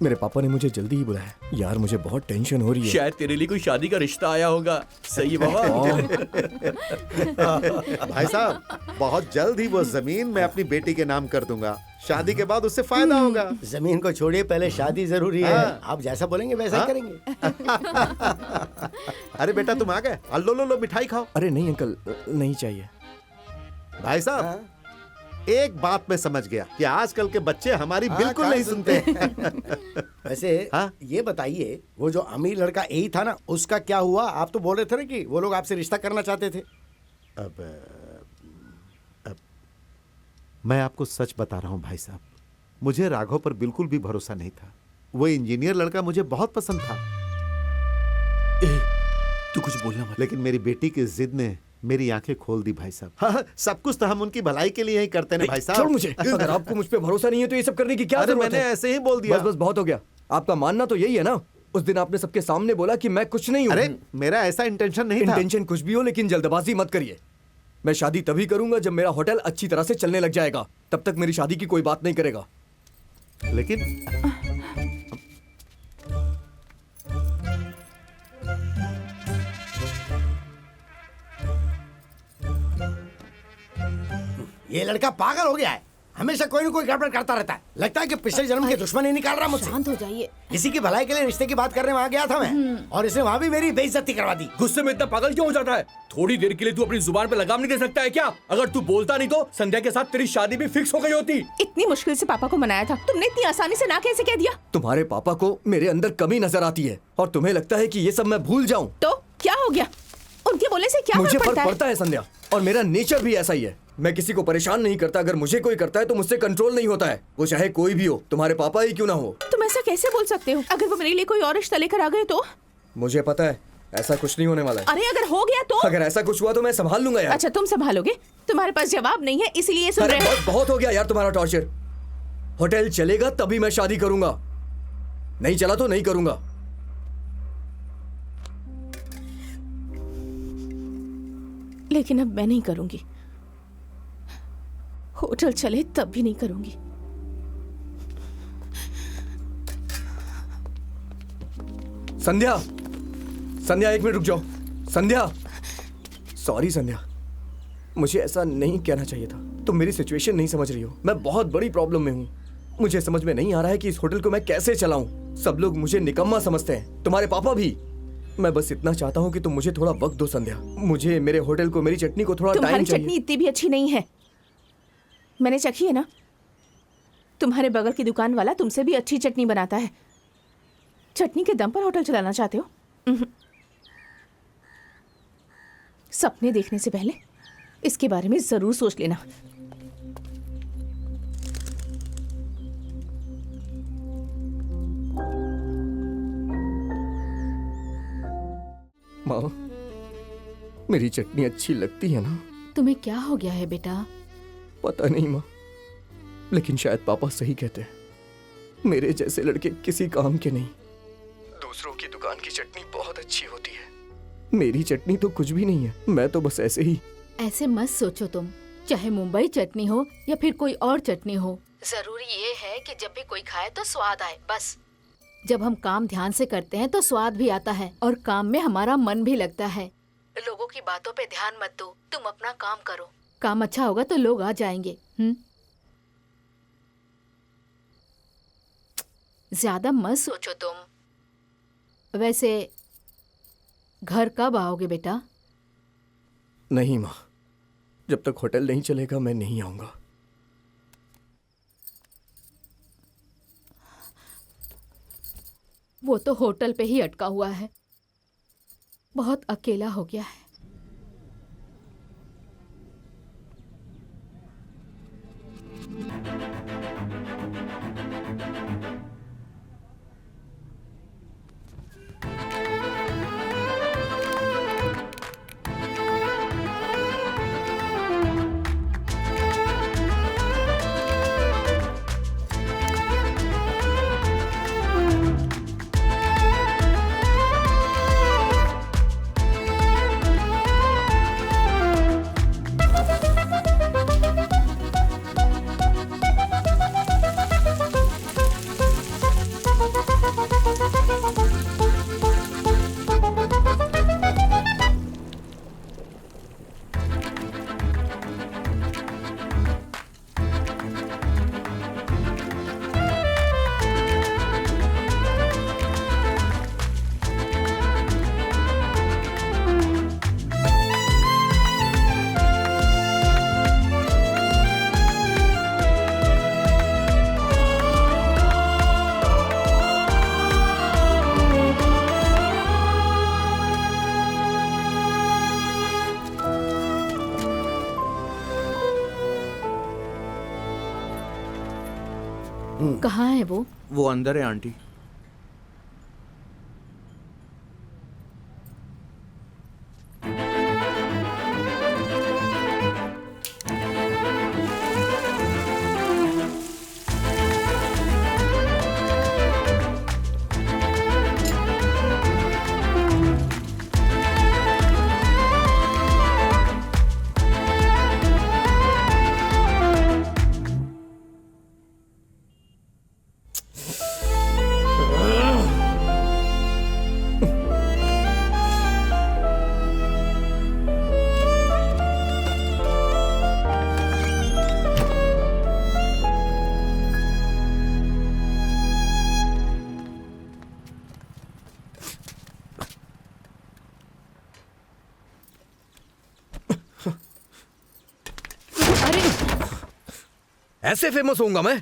मेरे पापा ने मुझे जल्दी ही बुलाया। यार मुझे बहुत टेंशन हो रही है। शायद तेरे लिए कोई शादी का रिश्ता आया होगा। सही है बाबा। भाई साहब, बहुत जल्द ही वो जमीन मैं अपनी बेटी के नाम कर दूंगा। शादी के बाद उससे फायदा होगा। जमीन को छोड़िए, पहले शादी जरूरी है। आप जैसा बोलेंगे वैसा ही करेंगे। अरे बेटा तुम आ गए, लो लो लो मिठाई खाओ। अरे नहीं अंकल, नहीं चाहिए। भाई साहब, एक बात मैं समझ गया कि आजकल के बच्चे हमारी बिल्कुल नहीं सुनते। वैसे ये बताइए, वो जो अमीर लड़का यही था ना, उसका क्या हुआ? आप तो बोल रहे थे ना कि वो लोग आपसे रिश्ता करना चाहते थे। अब मैं आपको सच बता रहा हूं भाई साहब, मुझे राघव पर बिल्कुल भी भरोसा नहीं था। वो इंजीनियर लड़का मुझे बहुत पसंद था। तू कुछ बोलना मत। लेकिन मेरी बेटी की जिद ने मेरी आंखें खोल दी भाई साहब। हाँ, सब कुछ तो हम उनकी भलाई के लिए ही करते हैं भाई साहब। छोड़ मुझे। अगर आपको मुझ पे भरोसा नहीं है तो ये सब करने की क्या जरूरत है? मैंने ऐसे ही बोल दिया। बस बस बहुत हो गया। आपका मानना तो यही है ना? उस दिन आपने सबके सामने बोला कि मैं कुछ नहीं हूँ। अरे मेरा ऐसा इंटेंशन नहीं था। इंटेंशन कुछ भी हो, लेकिन जल्दबाजी मत करिए। मैं शादी तभी करूंगा जब मेरा होटल अच्छी तरह से चलने लग जाएगा। तब तक मेरी शादी की कोई बात नहीं करेगा। लेकिन ये लड़का पागल हो गया है, हमेशा कोई ना कोई गड़बड़ करता रहता है। लगता है कि पिछले जन्म के दुश्मन ही निकाल रहा मुझसे। शांत हो जाइए। इसी की भलाई के लिए रिश्ते की बात करने वहाँ गया था मैं, और इसने वहाँ भी मेरी बेइज्जती करवा दी। गुस्से में इतना पागल क्यों हो जाता है? थोड़ी देर के लिए तू अपनी जुबान पे लगाम नहीं दे सकता है क्या? अगर तू बोलता नहीं तो संध्या के साथ तेरी शादी भी फिक्स हो गई होती। इतनी मुश्किल से पापा को मनाया था, तुमने इतनी आसानी से ना कैसे कह दिया? तुम्हारे पापा को मेरे अंदर कमी नजर आती है और तुम्हें लगता है कि ये सब मैं भूल जाऊं। तो क्या हो गया? उनके बोलने से क्या मुझे फर्क पड़ता है संध्या, और मेरा नेचर भी ऐसा ही है। मैं किसी को परेशान नहीं करता। अगर मुझे कोई करता है तो मुझसे कंट्रोल नहीं होता है, वो चाहे कोई भी हो, तुम्हारे पापा ही क्यों ना हो। तुम ऐसा कैसे बोल सकते हो? अगर वो मेरे लिए कोई और रिश्ता लेकर आ गए तो? मुझे पता है ऐसा कुछ नहीं होने वाला है। अरे अगर हो गया तो? अगर ऐसा कुछ हुआ तो मैं संभाल लूंगा यार। अच्छा तुम संभालोगे? तुम्हारे पास जवाब नहीं है इसीलिए सुन अरे रहे हो। बहुत हो गया यार तुम्हारा टॉर्चर। होटल चलेगा तभी मैं शादी करूंगा, नहीं चला तो नहीं करूंगा। लेकिन अब मैं नहीं करूंगी। होटल चले तब भी नहीं करूंगी। संध्या, संध्या एक मिनट रुक जाओ। संध्या, सॉरी संध्या, मुझे ऐसा नहीं कहना चाहिए था। तुम मेरी सिचुएशन नहीं समझ रही हो। मैं बहुत बड़ी प्रॉब्लम में हूँ। मुझे समझ में नहीं आ रहा है कि इस होटल को मैं कैसे चलाऊं। सब लोग मुझे निकम्मा समझते हैं, तुम्हारे पापा भी। मैं बस इतना चाहता हूँ कि तुम मुझे थोड़ा वक्त दो संध्या। मुझे मेरे होटल को, मेरी चटनी को थोड़ा टाइम चाहिए। तुम्हारी चटनी इतनी भी अच्छी नहीं है, मैंने चखी है ना। तुम्हारे बगल की दुकान वाला तुमसे भी अच्छी चटनी बनाता है। चटनी के दम पर होटल चलाना चाहते हो? सपने देखने से पहले इसके बारे में जरूर सोच लेना। माँ, मेरी चटनी अच्छी लगती है ना? तुम्हें क्या हो गया है बेटा? पता नहीं माँ, लेकिन शायद पापा सही कहते हैं। मेरे जैसे लड़के किसी काम के नहीं। दूसरों की दुकान की चटनी बहुत अच्छी होती है, मेरी चटनी तो कुछ भी नहीं है। मैं तो बस ऐसे ही। ऐसे मत सोचो तुम, चाहे मुंबई चटनी हो या फिर कोई और चटनी हो, जरूरी ये है कि जब भी कोई खाए तो स्वाद आए, बस। जब हम काम ध्यान से करते हैं तो स्वाद भी आता है और काम में हमारा मन भी लगता है। लोगों की बातों पे ध्यान मत दो, तुम अपना काम करो। काम अच्छा होगा तो लोग आ जाएंगे। ज्यादा मत सोचो तुम। वैसे घर कब आओगे बेटा? नहीं माँ, जब तक होटल नहीं चलेगा मैं नहीं आऊंगा। वो तो होटल पे ही अटका हुआ है, बहुत अकेला हो गया है। कहाँ है वो? वो अंदर है आंटी। अरे ऐसे फेमस होऊंगा मैं?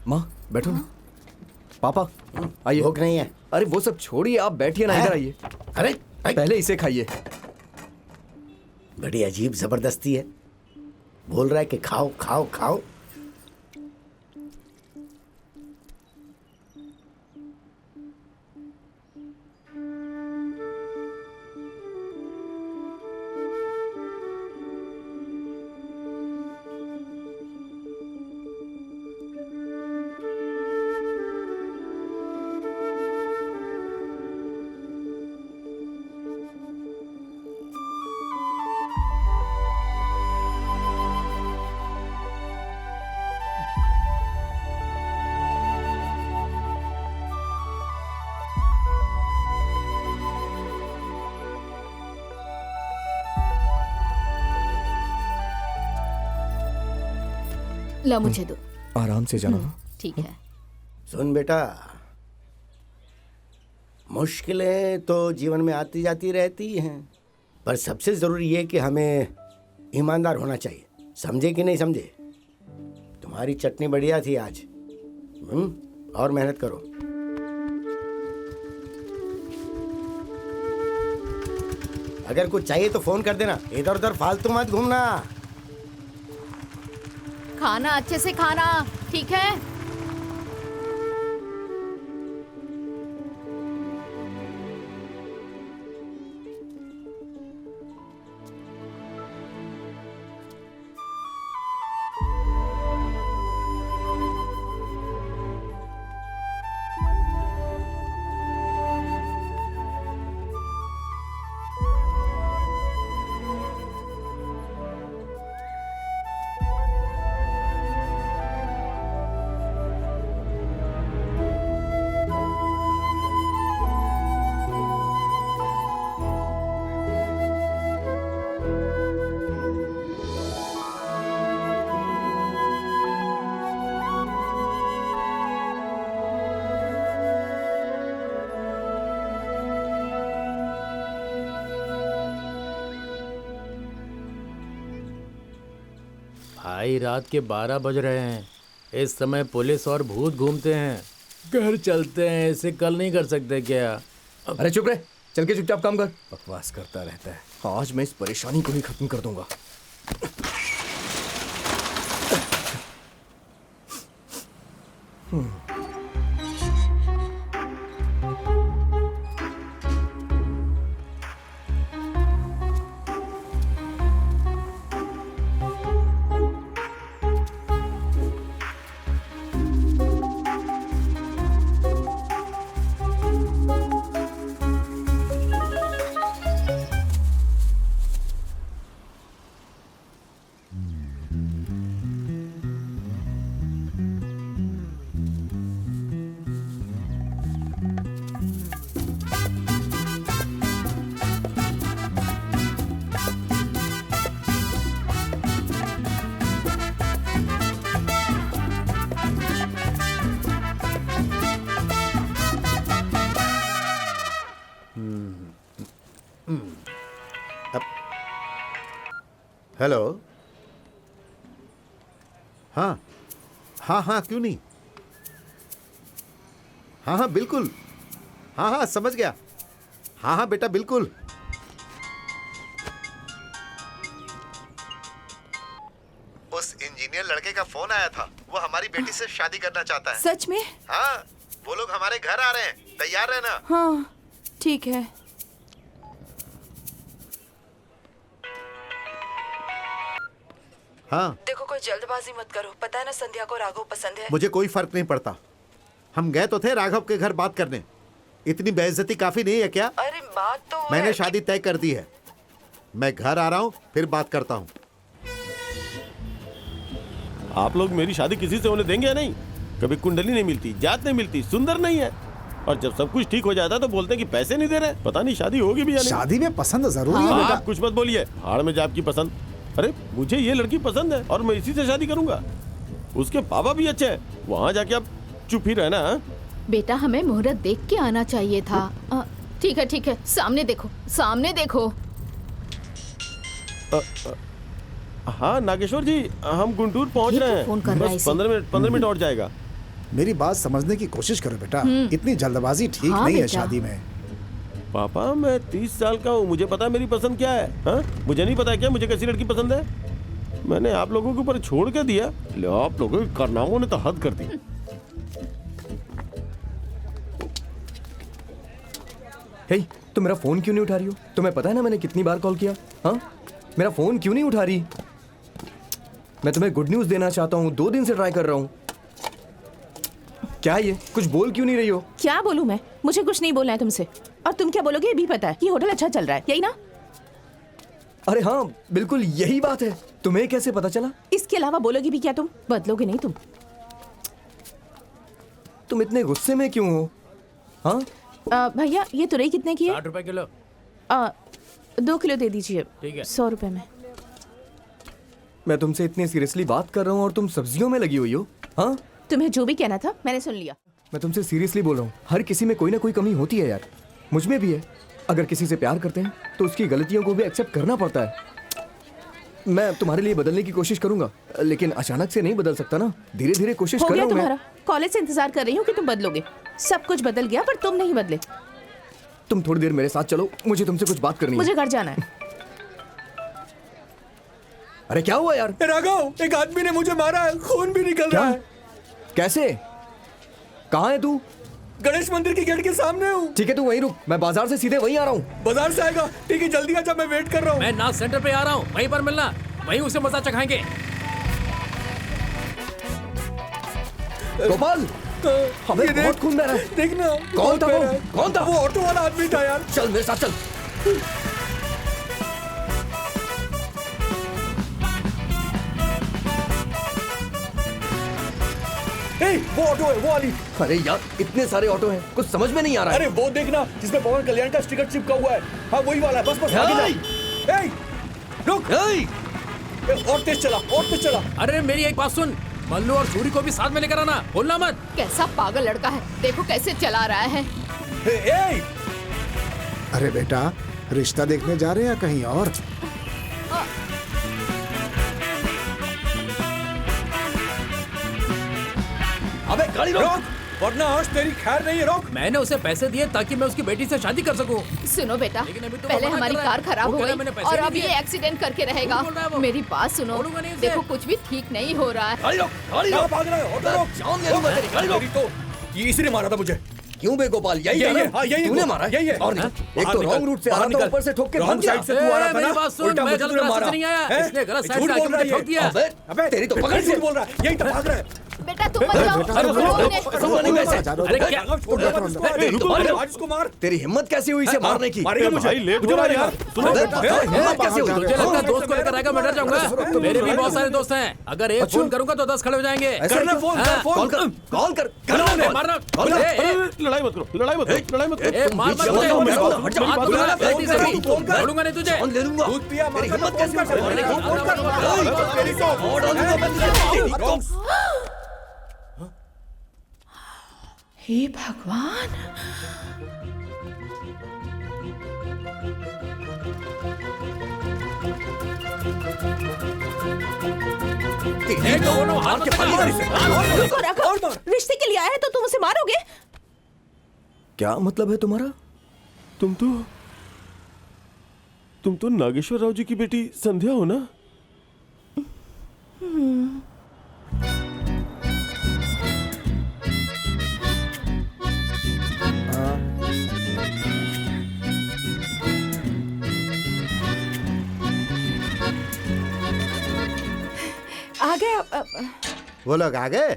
माँ बैठो ना। पापा आइए। भूख नहीं है? अरे वो सब छोड़िए, आप बैठिए ना, इधर आइए। अरे पहले इसे खाइए। बड़ी अजीब जबरदस्ती है। बोल रहा है कि खाओ खाओ खाओ। ला मुझे दो। आराम से जाना। ठीक है। सुन बेटा, मुश्किलें तो जीवन में आती जाती रहती हैं, पर सबसे जरूरी ये कि हमें ईमानदार होना चाहिए। समझे कि नहीं समझे? तुम्हारी चटनी बढ़िया थी आज। और मेहनत करो। अगर कुछ चाहिए तो फोन कर देना। इधर उधर फालतू मत घूमना। खाना अच्छे से खाना, ठीक है? भाई रात के 12 बज रहे हैं। इस समय पुलिस और भूत घूमते हैं। घर चलते हैं, ऐसे कल नहीं कर सकते क्या? अरे चुप रहे, चल के चुपचाप काम कर। बकवास करता रहता है। आज मैं इस परेशानी को ही खत्म कर दूंगा। हेलो। हाँ हाँ हाँ, क्यों नहीं। हाँ हाँ बिल्कुल। हाँ हाँ समझ गया। हाँ हाँ बेटा बिल्कुल। उस इंजीनियर लड़के का फोन आया था, वो हमारी बेटी से शादी करना चाहता है। सच में? हाँ, वो लोग हमारे घर आ रहे हैं, तैयार रहना। हाँ ठीक है। हाँ देखो कोई जल्दबाजी मत करो, पता है ना संध्या को राघव पसंद है। मुझे कोई फर्क नहीं पड़ता। हम गए तो थे राघव के घर बात करने। इतनी बेइज्जती काफी नहीं है क्या? अरे बात तो वो मैंने है शादी तय कर दी है। मैं घर आ रहा हूँ, फिर बात करता हूँ। आप लोग मेरी शादी किसी से होने देंगे या नहीं? कभी कुंडली नहीं मिलती, जात नहीं मिलती, सुंदर नहीं है, और जब सब कुछ ठीक हो जाता है तो बोलते हैं कि पैसे नहीं दे रहे। पता नहीं शादी होगी भी या नहीं। शादी में पसंद जरूरी है बेटा। आप कुछ मत बोलिए, भाड़ में जाए आपकी पसंद। अरे मुझे ये लड़की पसंद है और मैं इसी से शादी करूंगा। उसके पापा भी अच्छे हैं, वहाँ जाके आप चुप ही रहना। बेटा हमें मुहूर्त देख के आना चाहिए था। ठीक है, सामने देखो, सामने देखो। हाँ नागेश्वर जी, हम गुंटूर पहुँच ये रहे तो हैं। फोन कर रहा है बस इसे। 15 मिनट और जाएगा। मेरी बात समझने की कोशिश करो बेटा, इतनी जल्दबाजी ठीक हाँ नहीं है बेटा। शादी में। पापा मैं 30 साल का हूँ, मुझे पता है मेरी पसंद क्या है। हाँ मुझे नहीं पता है क्या मुझे कैसी लड़की पसंद है। मैंने आप लोगों के ऊपर छोड़ के दिया, ले आप लोगों के कारनामों ने तो हद कर दी। हे, तुम मेरा फोन क्यों नहीं उठा रही हो? तुम्हें पता है ना मैंने कितनी बार कॉल किया? हाँ, मेरा फोन क्यों नहीं उठा रही? मैं तुम्हें गुड न्यूज देना चाहता हूँ, 2 दिन से ट्राई कर रहा हूँ। क्या ये, कुछ बोल क्यों नहीं रही हो? क्या बोलूं मैं? मुझे कुछ नहीं बोलना है तुमसे। और तुम क्या बोलोगे ये भी पता है। ये होटल अच्छा चल रहा है, यही ना? अरे हाँ बिल्कुल यही बात है। तुम्हें कैसे पता चला? इसके अलावा बोलोगी भी क्या तुम? बदलोगे नहीं तुम। तुम इतने गुस्से में क्यों हो? हाँ भैया ये तुरई कितने की है? 60 रुपए किलो। 2 किलो दे दीजिए। ठीक है। 100 रुपए में। मैं तुमसे इतनी सीरियसली बात कर रहा हूँ और तुम सब्जियों में लगी हुई हो। हाँ, तुम्हें जो भी कहना था मैंने सुन लिया। मैं तुमसे सीरियसली बोल रहा हूँ। हर किसी में कोई ना कोई कमी होती है यार, मुझ में भी है। अगर किसी से प्यार करते हैं तो उसकी गलतियों को भी एक्सेप्ट करना पड़ता है। मैं तुम्हारे लिए बदलने की कोशिश करूंगा, लेकिन अचानक से नहीं बदल सकता ना। धीरे धीरे कोशिश हो कर गया रहा हूं मैं। तुम्हारा। कॉलेज से इंतजार कर रही हूँ कि तुम बदलोगे। सब कुछ बदल गया पर तुम नहीं बदले। तुम थोड़ी देर मेरे साथ चलो, मुझे तुमसे कुछ बात करनी है। मुझे घर जाना है। अरे क्या हुआ यार? राघव, एक आदमी ने मुझे मारा है, खून भी निकल क्या? रहा है। कैसे? कहाँ है तू? गणेश मंदिर के गेट के सामने हूँ। ठीक है तू वहीं रुक, मैं बाजार से सीधे वहीं आ रहा हूँ। बाजार से आएगा? ठीक है जल्दी आजा, मैं वेट कर रहा हूँ। मैं नाथ सेंटर पे आ रहा हूँ, वहीं पर मिलना, वहीं उसे मजा चखाएंगे। गोपाल, हमें ये देख, बहुत खून बह रहा है। देखना। कौन था बह वो? रहा है। कौन था? वो ऑटो वाला आदमी था यार। चल मेरे साथ चल। ए, वो ऑटो है, वो वाली। अरे यार इतने सारे ऑटो हैं, कुछ समझ में नहीं आ रहा है। अरे वो देखना जिसमें पवन कल्याण का स्टिकर चिपका हुआ है। हाँ वही वाला है, बस बस आगे जा। ए, रुक। और तेज चला, और तेज चला। अरे मेरी एक बात सुन, मल्लू और सूरी को भी साथ में लेकर आना, बोलना मत। कैसा पागल लड़का है, देखो कैसे चला रहा है। ए, अरे बेटा, रिश्ता देखने जा रहे हैं या कहीं और? अबे गाड़ी रोक। वरना आज तेरी खैर नहीं है। रोक। मैंने उसे पैसे दिए ताकि मैं उसकी बेटी से शादी कर सकूं। सुनो बेटा, लेकिन अभी तो पहले मना हमारी कर रहा है। कार खराब वो हो कह रहा है गई मैंने पैसे और नहीं अब ये दिए। एक्सीडेंट करके रहेगा। बोल रहा है वो। मेरी बात सुनो, बोलूंगा नहीं उसे। देखो कुछ भी ठीक नहीं हो रहा है। गाड़ी रोक, गाड़ी रोक। भाग रहा है, ऑटो रोक। जान ले लूंगा तेरी, गाड़ी रोक। तेरी तो ये इसी ने मारा था मुझे। क्यों बे गोपाल, यही है यही है, ना? हाँ, यही है। तूने मारा? यही है। और नहीं, हाँ? एक तो रॉन्ग रूट से आ रहा था, ऊपर से ठोक के भाग रॉन्ग गया। साइड से तू आ रहा था मेरी ना, बात सुन, उल्टा मैं मुझे गलत तूने रास्ते मारा। से नहीं आया। हैं? इसने गलत साइड झूठ से आके बोल रहा है मुझे ठोक ये। दिया। अबे तेरी तो पकड़ झूठ से बोल रहा है, यही तो भाग रहा है। बेटा तुम मत जाओ, रोको उन्हें। करूंगा नहीं वैसे। अरे क्या? छोड़ दे इसको, ए, रुको, अरे, आज इसको मार। तेरी हिम्मत कैसी हुई इसे मारने की? मारेगा मुझे, भाई, लेट मुझे हो रहा है मारेगा। यार। सुनो, अबे, ए, हिम्मत कैसी हुई? मुझे लगता है दोस्त को लेकर आएगा, मैं डर जाऊंगा। मेरे भी बहुत सारे दोस्त हैं, अगर एक फोन करूंगा तो 10 खड़े हो जाएंगे। ऐसा करना क्यों? फोन, हाँ, कर फोन। कॉल कर, कॉल कर, करना करना उन्हें, फोन। मारना। कॉल कर। ए, अरे, लड़ाई मत करो, लड़ाई मत करो, लड़ाई मत करो। ए, मार मत बीच में मुझे। बताओ, मैं हाथ हट जा, मत बुला, लगा, फोन गलती कर, से तू फोन कर। छोड़ूंगा नहीं तुझे। जान ले लूंगा। दूध पिया, तेरी मार हिम्मत कर, कैसी फोन कर, हुई? फोन कर। तेरी तो और डालूंगा मैं तुझे। तेरी तो- हे भगवान, तेरी तो- दोनों हाथ के मत फाली लगा। मारी से। रुको राघव, रिश्ते के लिए आया है तो तुम उसे मारोगे? क्या मतलब है तुम्हारा? तुम तो नागेश्वर राव जी की बेटी संध्या हो ना? आ गए वो लोग आ गए।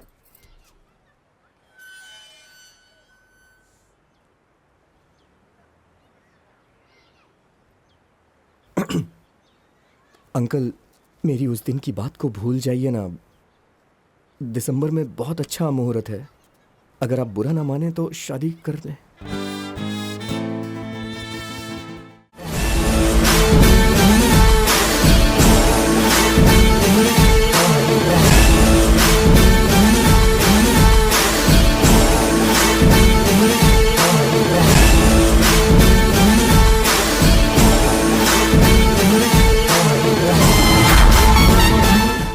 अंकल, मेरी उस दिन की बात को भूल जाइए ना। दिसंबर में बहुत अच्छा मुहूर्त है। अगर आप बुरा ना माने तो शादी कर दें।